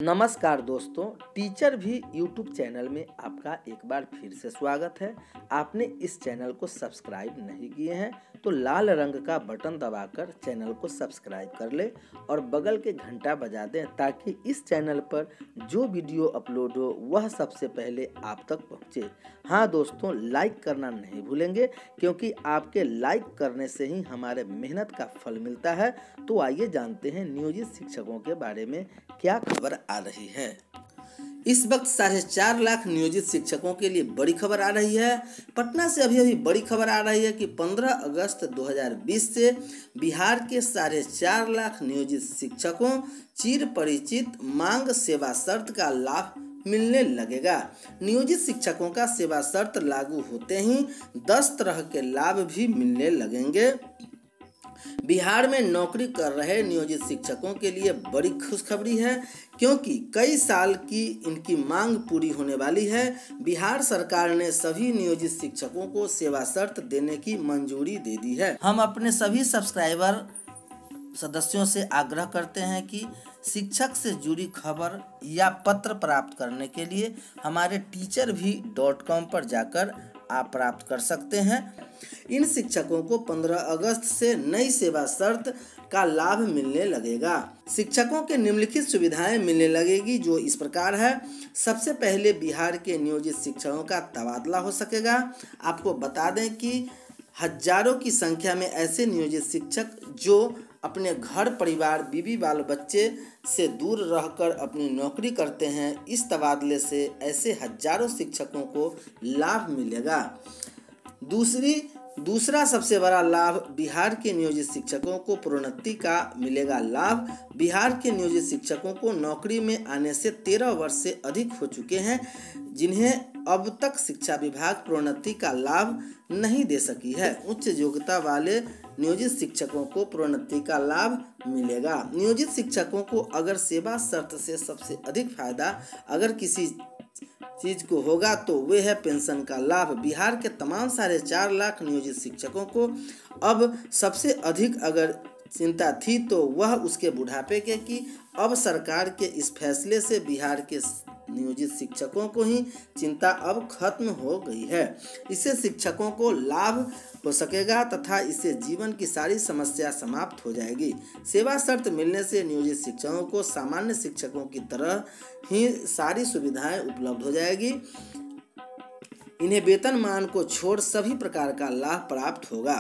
नमस्कार दोस्तों, टीचर भी यूट्यूब चैनल में आपका एक बार फिर से स्वागत है। आपने इस चैनल को सब्सक्राइब नहीं किए हैं तो लाल रंग का बटन दबाकर चैनल को सब्सक्राइब कर ले और बगल के घंटा बजा दें ताकि इस चैनल पर जो वीडियो अपलोड हो वह सबसे पहले आप तक पहुंचे। हाँ दोस्तों, लाइक करना नहीं भूलेंगे क्योंकि आपके लाइक करने से ही हमारे मेहनत का फल मिलता है। तो आइए जानते हैं नियोजित शिक्षकों के बारे में क्या खबर आ रही है। इस वक्त 4.5 लाख नियोजित शिक्षकों के लिए बड़ी खबर आ रही है। पटना से अभी बड़ी खबर आ रही है कि 15 अगस्त 2020 से बिहार के 4.5 लाख नियोजित शिक्षकों चिर परिचित मांग सेवा शर्त का लाभ मिलने लगेगा। नियोजित शिक्षकों का सेवा शर्त लागू होते ही 10 तरह के लाभ भी मिलने लगेंगे। बिहार में नौकरी कर रहे नियोजित शिक्षकों के लिए बड़ी खुशखबरी है क्योंकि कई साल की इनकी मांग पूरी होने वाली है। बिहार सरकार ने सभी नियोजित शिक्षकों को सेवा शर्त देने की मंजूरी दे दी है। हम अपने सभी सब्सक्राइबर सदस्यों से आग्रह करते हैं कि शिक्षक से जुड़ी खबर या पत्र प्राप्त करने के लिए हमारे teacherभी.com पर जाकर आप प्राप्त कर सकते हैं। इन शिक्षकों को 15 अगस्त से नई सेवा शर्त का लाभ मिलने लगेगा। शिक्षकों के निम्नलिखित सुविधाएं मिलने लगेगी जो इस प्रकार है। सबसे पहले बिहार के नियोजित शिक्षकों का तबादला हो सकेगा। आपको बता दें कि हजारों की संख्या में ऐसे नियोजित शिक्षक जो अपने घर परिवार बीवी बाल बच्चे से दूर रहकर अपनी नौकरी करते हैं, इस तबादले से ऐसे हजारों शिक्षकों को लाभ मिलेगा। दूसरा सबसे बड़ा लाभ बिहार के नियोजित शिक्षकों को प्रोन्नति का मिलेगा लाभ। बिहार के नियोजित शिक्षकों को नौकरी में आने से 13 वर्ष से अधिक हो चुके हैं जिन्हें अब तक शिक्षा विभाग प्रोन्नति का लाभ नहीं दे सकी है। उच्च योग्यता वाले नियोजित शिक्षकों को प्रोन्नति का लाभ मिलेगा। नियोजित शिक्षकों को अगर सेवा शर्त से सबसे अधिक फायदा अगर किसी चीज को होगा तो वे है पेंशन का लाभ। बिहार के तमाम 4.5 लाख नियोजित शिक्षकों को अब सबसे अधिक अगर चिंता थी तो वह उसके बुढ़ापे के की अब सरकार के इस फैसले से बिहार के नियोजित शिक्षकों को ही चिंता अब खत्म हो गई है। इससे शिक्षकों को लाभ हो सकेगा तथा इससे जीवन की सारी समस्या समाप्त हो जाएगी। सेवा शर्त मिलने से नियोजित शिक्षकों को सामान्य शिक्षकों की तरह ही सारी सुविधाएं उपलब्ध हो जाएगी। इन्हें वेतनमान को छोड़ सभी प्रकार का लाभ प्राप्त होगा।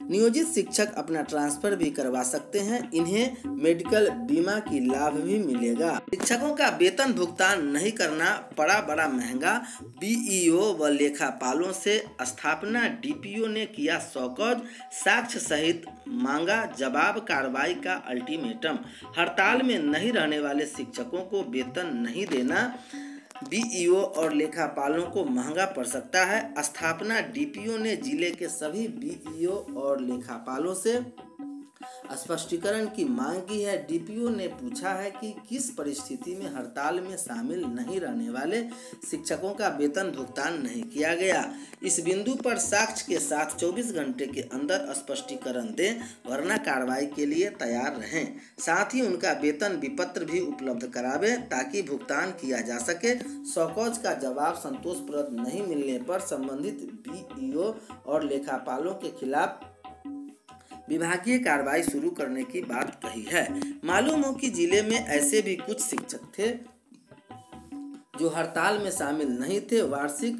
नियोजित शिक्षक अपना ट्रांसफर भी करवा सकते हैं। इन्हें मेडिकल बीमा की लाभ भी मिलेगा। शिक्षकों का वेतन भुगतान नहीं करना पड़ा बड़ा महंगा। बीईओ व लेखापालों से स्थापना डीपीओ ने किया शौकत, साक्ष्य सहित मांगा जवाब कार्रवाई का अल्टीमेटम। हड़ताल में नहीं रहने वाले शिक्षकों को वेतन नहीं देना बीईओ और लेखापालों को महंगा पड़ सकता है। स्थापना डीपीओ ने जिले के सभी बीईओ और लेखापालों से स्पष्टीकरण की मांग की है। डीपीओ ने पूछा है कि किस परिस्थिति में हड़ताल में शामिल नहीं रहने वाले शिक्षकों का वेतन भुगतान नहीं किया गया। इस बिंदु पर साक्ष्य के साथ 24 घंटे के अंदर स्पष्टीकरण दें वरना कार्रवाई के लिए तैयार रहें। साथ ही उनका वेतन विपत्र भी उपलब्ध करावें ताकि भुगतान किया जा सके। शौकौज का जवाब संतोषप्रद नहीं मिलने पर संबंधित बीईओ और लेखापालों के खिलाफ विभागीय कार्रवाई शुरू करने की बात कही है। मालूम हो कि जिले में ऐसे भी कुछ शिक्षक थे जो हड़ताल में शामिल नहीं थे। वार्षिक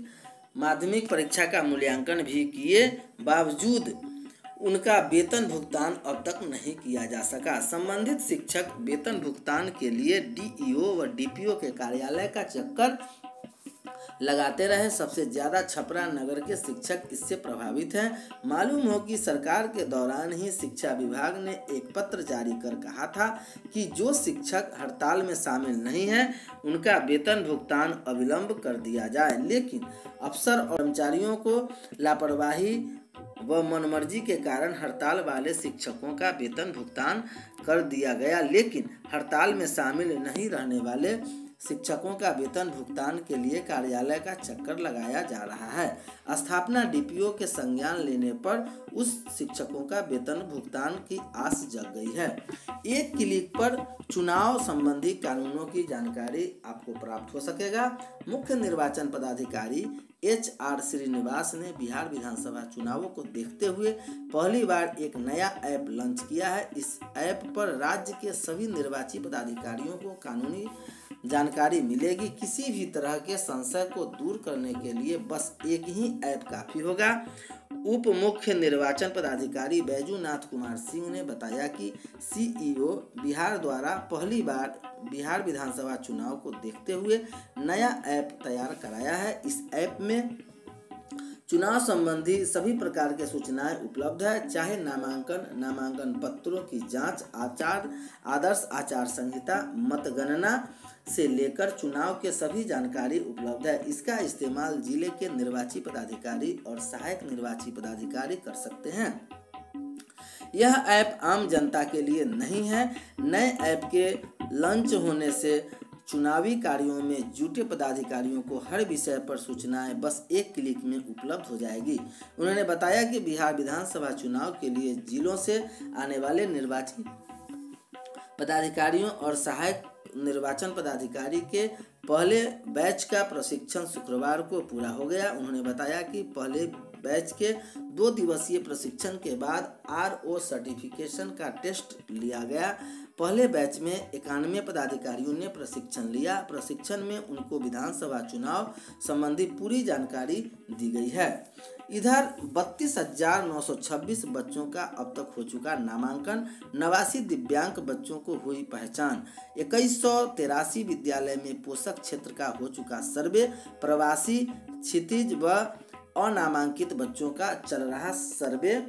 माध्यमिक परीक्षा का मूल्यांकन भी किए बावजूद उनका वेतन भुगतान अब तक नहीं किया जा सका। संबंधित शिक्षक वेतन भुगतान के लिए डीईओ व डीपीओ के कार्यालय का चक्कर लगाते रहे। सबसे ज्यादा छपरा नगर के शिक्षक इससे प्रभावित हैं। मालूम हो कि सरकार के दौरान ही शिक्षा विभाग ने एक पत्र जारी कर कहा था कि जो शिक्षक हड़ताल में शामिल नहीं हैं उनका वेतन भुगतान अविलंब कर दिया जाए, लेकिन अफसर और कर्मचारियों को लापरवाही व मनमर्जी के कारण हड़ताल वाले शिक्षकों का वेतन भुगतान कर दिया गया, लेकिन हड़ताल में शामिल नहीं रहने वाले शिक्षकों का वेतन भुगतान के लिए कार्यालय का चक्कर लगाया जा रहा है। स्थापना डीपीओ के संज्ञान लेने पर उस शिक्षकों का वेतन भुगतान की आस जग गई है। एक क्लिक पर चुनाव संबंधी कानूनों की जानकारी आपको प्राप्त हो सकेगा। मुख्य निर्वाचन पदाधिकारी HR श्रीनिवास ने बिहार विधानसभा चुनावों को देखते हुए पहली बार एक नया ऐप लॉन्च किया है। इस ऐप पर राज्य के सभी निर्वाची पदाधिकारियों को कानूनी जानकारी मिलेगी। किसी भी तरह के संशय को दूर करने के लिए बस एक ही ऐप काफी होगा। उप मुख्य निर्वाचन पदाधिकारी बैजूनाथ कुमार सिंह ने बताया कि CEO बिहार द्वारा पहली बार बिहार विधानसभा चुनाव को देखते हुए नया ऐप तैयार कराया है। इस ऐप में चुनाव संबंधी सभी प्रकार के सूचनाएं उपलब्ध है, चाहे नामांकन पत्रों की जांच, आदर्श आचार संहिता, मतगणना से लेकर चुनाव के सभी जानकारी उपलब्ध है। इसका इस्तेमाल जिले के निर्वाची पदाधिकारी और सहायक निर्वाची पदाधिकारी कर सकते हैं। यह ऐप आम जनता के लिए नहीं है। नए ऐप के लॉन्च होने से चुनावी कार्यों में जुटे पदाधिकारियों को हर विषय पर सूचनाएं बस एक क्लिक में उपलब्ध हो जाएगी। उन्होंने बताया कि बिहार विधानसभा चुनाव के लिए जिलों से आने वाले निर्वाची पदाधिकारियों और सहायक निर्वाचन पदाधिकारी के पहले बैच का प्रशिक्षण शुक्रवार को पूरा हो गया। उन्होंने बताया कि पहले बैच के 2 दिवसीय प्रशिक्षण के बाद RO सर्टिफिकेशन का टेस्ट लिया गया। पहले बैच में 91 पदाधिकारियों ने प्रशिक्षण लिया। प्रशिक्षण में उनको विधानसभा चुनाव संबंधी पूरी जानकारी दी गई है। इधर 32,926 बच्चों का अब तक हो चुका नामांकन। 89 दिव्यांग बच्चों को हुई पहचान। 2183 विद्यालय में पोषक क्षेत्र का हो चुका सर्वे। प्रवासी, क्षितिज व अनामांकित बच्चों का चल रहा सर्वे।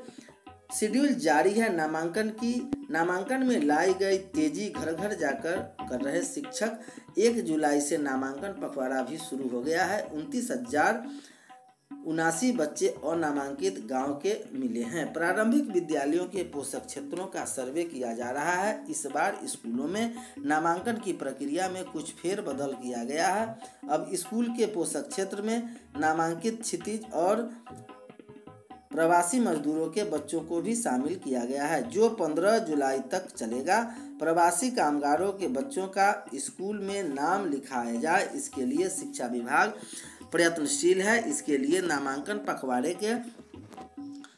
शेड्यूल जारी है। नामांकन में लाई गई तेजी, घर घर जाकर कर रहे शिक्षक। 1 जुलाई से नामांकन पखवाड़ा भी शुरू हो गया है। 29,079 बच्चे अनामांकित गांव के मिले हैं। प्रारंभिक विद्यालयों के पोषक क्षेत्रों का सर्वे किया जा रहा है। इस बार स्कूलों में नामांकन की प्रक्रिया में कुछ फेरबदल किया गया है। अब स्कूल के पोषक क्षेत्र में नामांकित क्षितिज और प्रवासी मजदूरों के बच्चों को भी शामिल किया गया है, जो 15 जुलाई तक चलेगा। प्रवासी कामगारों के बच्चों का स्कूल में नाम लिखाया जाए, इसके लिए शिक्षा विभाग प्रयत्नशील है। इसके लिए नामांकन पखवाड़े के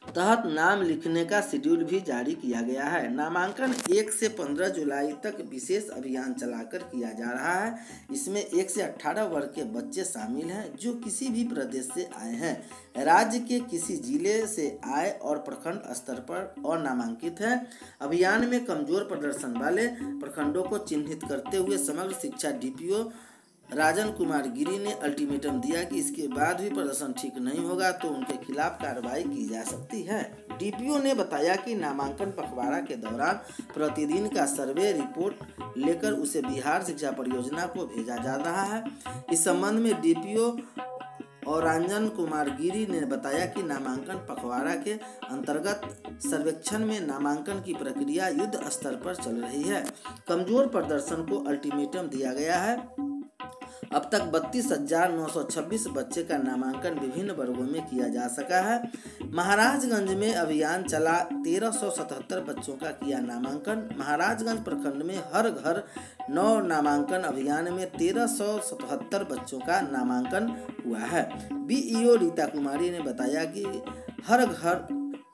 तहत नाम लिखने का शेड्यूल भी जारी किया गया है। नामांकन 1 से 15 जुलाई तक विशेष अभियान चलाकर किया जा रहा है। इसमें 1 से 18 वर्ग के बच्चे शामिल हैं जो किसी भी प्रदेश से आए हैं, राज्य के किसी जिले से आए और प्रखंड स्तर पर अनामांकित हैं। अभियान में कमजोर प्रदर्शन वाले प्रखंडों को चिन्हित करते हुए समग्र शिक्षा DPO राजन कुमार गिरी ने अल्टीमेटम दिया कि इसके बाद भी प्रदर्शन ठीक नहीं होगा तो उनके खिलाफ कार्रवाई की जा सकती है। DPO ने बताया कि नामांकन पखवाड़ा के दौरान प्रतिदिन का सर्वे रिपोर्ट लेकर उसे बिहार शिक्षा परियोजना को भेजा जा रहा है। इस संबंध में DPO और राजन कुमार गिरी ने बताया कि नामांकन पखवाड़ा के अंतर्गत सर्वेक्षण में नामांकन की प्रक्रिया युद्ध स्तर पर चल रही है। कमजोर प्रदर्शन को अल्टीमेटम दिया गया है। अब तक 32,926 बच्चे का नामांकन विभिन्न वर्गों में किया जा सका है। महाराजगंज में अभियान चला, 1377 बच्चों का किया नामांकन। महाराजगंज प्रखंड में हर घर 9 नामांकन अभियान में 1377 बच्चों का नामांकन हुआ है। BEO रीता कुमारी ने बताया कि हर घर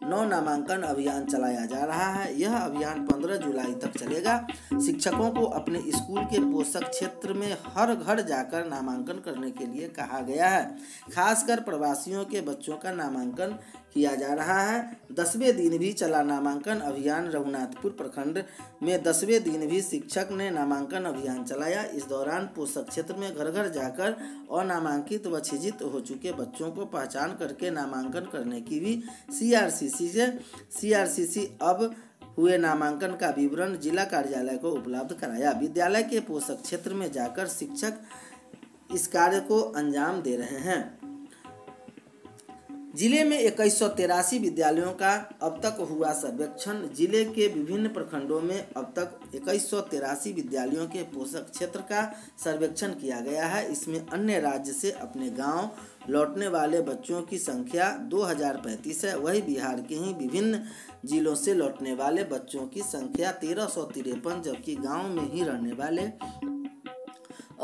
9 नामांकन अभियान चलाया जा रहा है। यह अभियान 15 जुलाई तक चलेगा। शिक्षकों को अपने स्कूल के पोषक क्षेत्र में हर घर जाकर नामांकन करने के लिए कहा गया है। खासकर प्रवासियों के बच्चों का नामांकन किया जा रहा है। 10वें दिन भी चला नामांकन अभियान। रघुनाथपुर प्रखंड में 10वें दिन भी शिक्षक ने नामांकन अभियान चलाया। इस दौरान पोषक क्षेत्र में घर घर जाकर अनामांकित व छिजित हो चुके बच्चों को पहचान करके नामांकन करने की भी CRCC अब हुए नामांकन का विवरण जिला कार्यालय को उपलब्ध कराया। विद्यालय के पोषक क्षेत्र में जाकर शिक्षक इस कार्य को अंजाम दे रहे हैं। जिले में 2183 विद्यालयों का अब तक हुआ सर्वेक्षण। जिले के विभिन्न प्रखंडों में अब तक 2183 विद्यालयों के पोषक क्षेत्र का सर्वेक्षण किया गया है। इसमें अन्य राज्य से अपने गांव लौटने वाले बच्चों की संख्या 2035 है। वही बिहार के ही विभिन्न जिलों से लौटने वाले बच्चों की संख्या 1353, जबकि गाँव में ही रहने वाले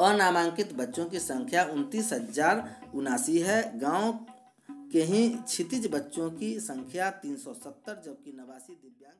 अनामांकित बच्चों की संख्या 29,079 है। गांव के ही क्षितिज बच्चों की संख्या 370, जबकि 89 दिव्यांग